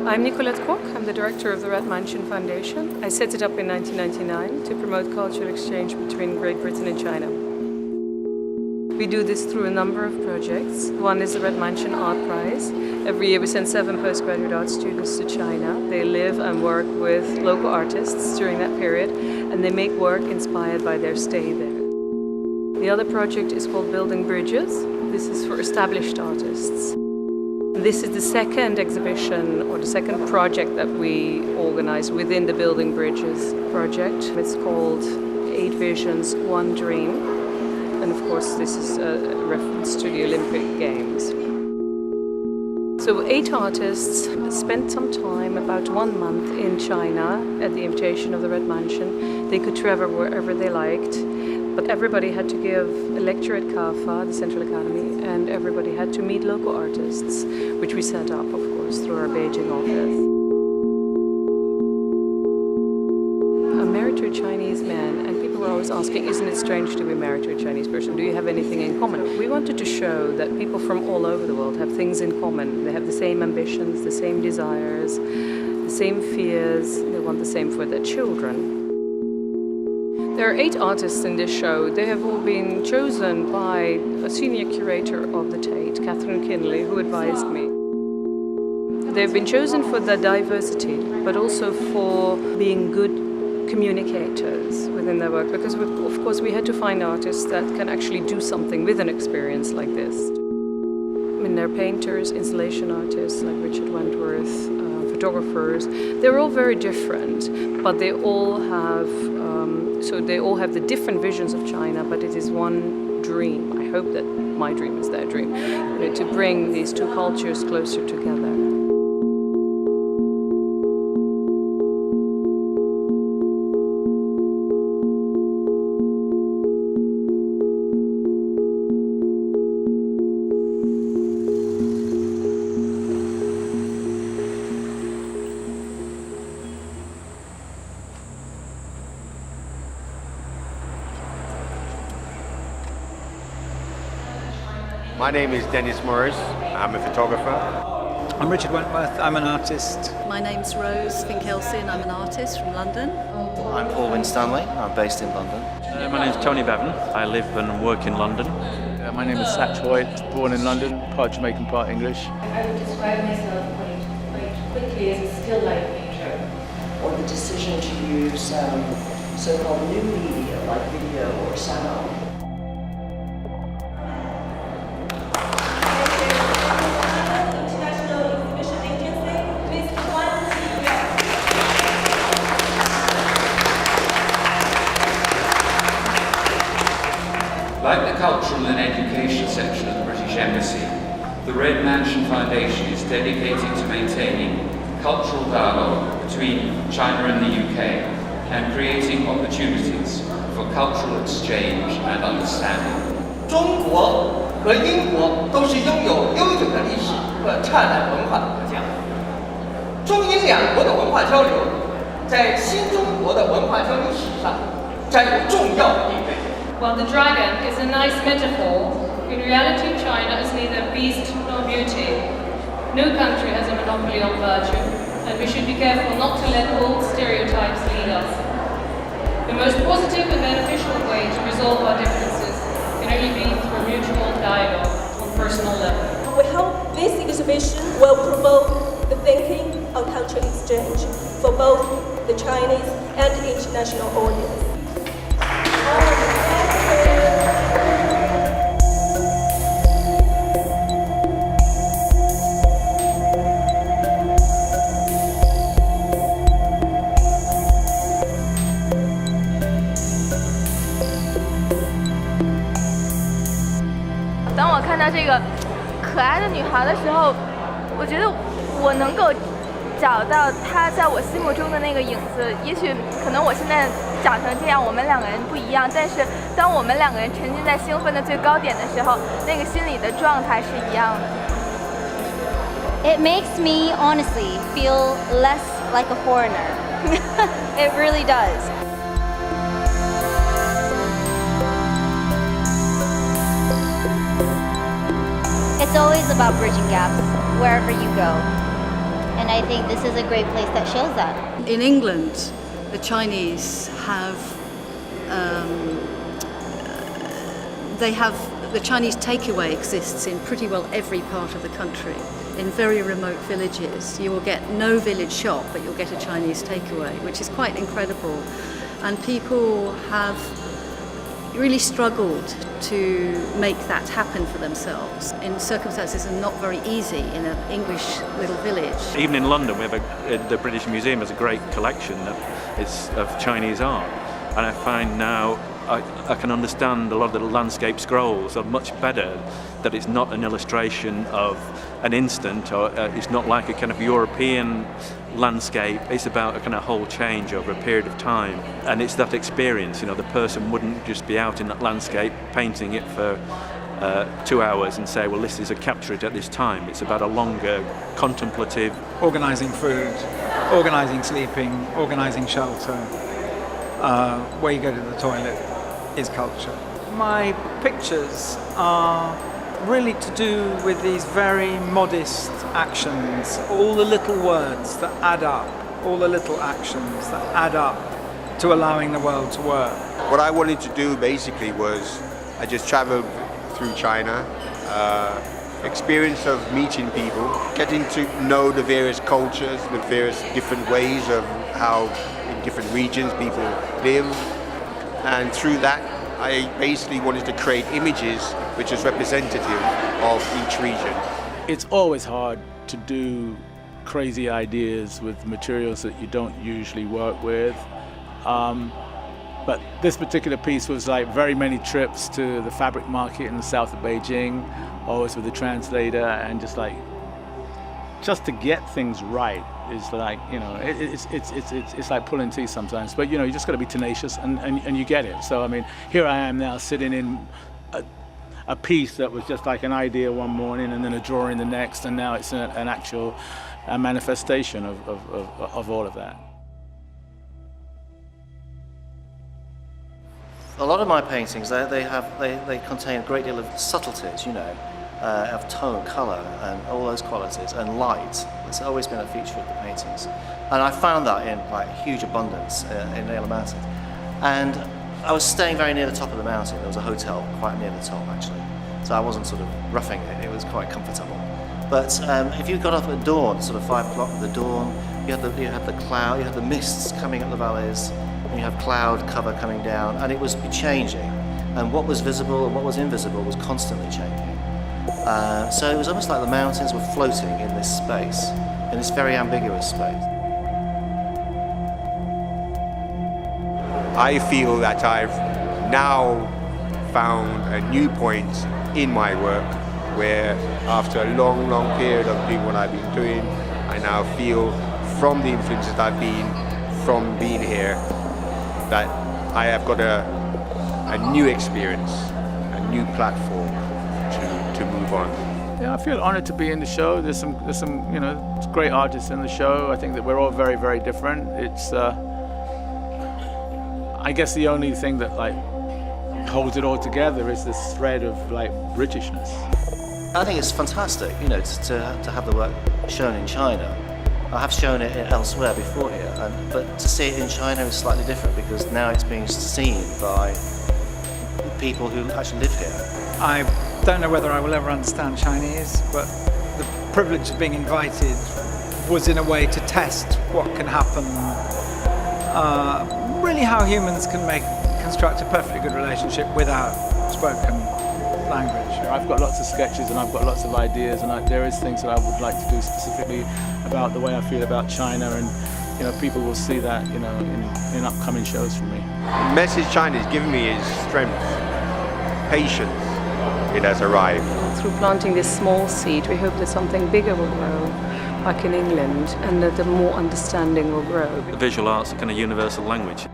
I'm Nicolette Kok. I'm the director of the Red Mansion Foundation. I set it up in 1999 to promote cultural exchange between Great Britain and China. We do this through a number of projects. One is the Red Mansion Art Prize. Every year we send 7 postgraduate art students to China. They live and work with local artists during that period, and they make work inspired by their stay there. The other project is called Building Bridges. This is for established artists. This is the second exhibition or the second project that we organize within the Building Bridges project. It's called 8 Visions, 1 Dream. And of course, this is a reference to the Olympic Games. So 8 artists spent some time, about 1 month, in China at the invitation of the Red Mansion. They could travel wherever they liked, but everybody had to give a lecture at CAFA, the Central Academy, and everybody had to meet local artists, which we set up, of course, through our Beijing office. I'm married to a Chinese man, and people were always asking, isn't it strange to be married to a Chinese person? Do you have anything in common? We wanted to show that people from all over the world have things in common. They have the same ambitions, the same desires, the same fears. They want the same for their children. There are 8 artists in this show. They have all been chosen by a senior curator of the Tate, Catherine Kinley, who advised me. They've been chosen for their diversity, but also for being good communicators within their work, because of course we had to find artists that can actually do something with an experience like this. I mean, they're painters, installation artists like Richard Wentworth, photographers. They're all very different, but they all have the different visions of China, but it is one dream. I hope that my dream is their dream, to bring these 2 cultures closer together. My name is Dennis Morris. I'm a photographer. I'm Richard Wentworth. I'm an artist. My name's Rose Finkelsi and I'm an artist from London. I'm Paul Winstanley. I'm based in London. My name's Tony Bevan. I live and work in London. My name is Satch Hoyt, born in London, part Jamaican, part English. I would describe myself quite quickly as a still life painter. Or the decision to use so-called new media like video or sound. Like the Cultural and Education section of the British Embassy, the Red Mansion Foundation is dedicated to maintaining cultural dialogue between China and the UK and creating opportunities for cultural exchange and understanding. 中国和英国都是拥有悠久的历史和灿烂文化的国家。中英两国的文化交流，在新中国的文化交流史上占有重要的地位。 While the dragon is a nice metaphor, in reality China is neither beast nor beauty. No country has a monopoly on virtue, and we should be careful not to let old stereotypes lead us. The most positive and beneficial way to resolve our differences can only be through mutual dialogue on personal level. We hope this exhibition will provoke the thinking on cultural exchange for both the Chinese and international audience. 当我看到这个可爱的女孩的时候，我觉得我能够找到她在我心目中的那个影子。也许可能我现在长成这样，我们2个人不一样，但是当我们2个人沉浸在兴奋的最高点的时候，那个心理的状态是一样的。It makes me honestly feel less like a foreigner. It really does. It's always about bridging gaps wherever you go. And I think this is a great place that shows that. In England, the Chinese have the Chinese takeaway exists in pretty well every part of the country. In very remote villages, you will get no village shop, but you'll get a Chinese takeaway, which is quite incredible. And people have really struggled to make that happen for themselves in circumstances that are not very easy in an English little village. Even in London, we have the British Museum has a great collection of Chinese art, and I find now I can understand a lot of the landscape scrolls are much better, that it's not an illustration of an instant, or it's not like a kind of European landscape. It's about a kind of whole change over a period of time, and it's that experience. You know, the person wouldn't just be out in that landscape painting it for 2 hours and say, well, this is a capture it at this time. It's about a longer contemplative. Organising food, organising sleeping, organising shelter, where you go to the toilet is culture. My pictures are really to do with these very modest actions, all the little words that add up, all the little actions that add up to allowing the world to work. What I wanted to do basically was, I just traveled through China, experience of meeting people, getting to know the various cultures, the various different ways of how in different regions people live. And through that, I basically wanted to create images which is representative of each region. It's always hard to do crazy ideas with materials that you don't usually work with. But this particular piece was like very many trips to the fabric market in the south of Beijing, always with the translator, and just to get things right is like, you know, it's like pulling teeth sometimes. But you know, you just got to be tenacious, and you get it. So I mean, here I am now sitting in a piece that was just like an idea one morning, and then a drawing the next, and now it's an actual manifestation of all of that. A lot of my paintings, they contain a great deal of subtleties, you know, of tone, colour, and all those qualities, and light. It's always been a feature of the paintings, and I found that in like huge abundance in Neil Mountain. And I was staying very near the top of the mountain. There was a hotel quite near the top, actually, so I wasn't sort of roughing it. It was quite comfortable. But if you got up at dawn, sort of 5 o'clock at the dawn, you had the cloud, you had the mists coming up the valleys, and you have cloud cover coming down, and it was changing. And what was visible and what was invisible was constantly changing. So it was almost like the mountains were floating in this space, in this very ambiguous space. I feel that I've now found a new point in my work where, after a long, long period of doing what I've been doing, I now feel, from the influences I've been from being here, that I have got a new experience, a new platform to move on. Yeah, I feel honoured to be in the show. There's some you know, great artists in the show. I think that we're all very, very different. It's I guess the only thing that like holds it all together is this thread of like Britishness. I think it's fantastic, you know, to have the work shown in China. I have shown it elsewhere before here, but to see it in China is slightly different because now it's being seen by people who actually live here. I don't know whether I will ever understand Chinese, but the privilege of being invited was in a way to test what can happen, really how humans can construct a perfectly good relationship without spoken language. I've got lots of sketches and I've got lots of ideas, and there is things that I would like to do specifically about the way I feel about China, and you know, people will see that, you know, in upcoming shows from me. The message China is giving me is strength, patience. It has arrived. Through planting this small seed, we hope that something bigger will grow, like in England, and that the more understanding will grow. The visual art's a kind of universal language.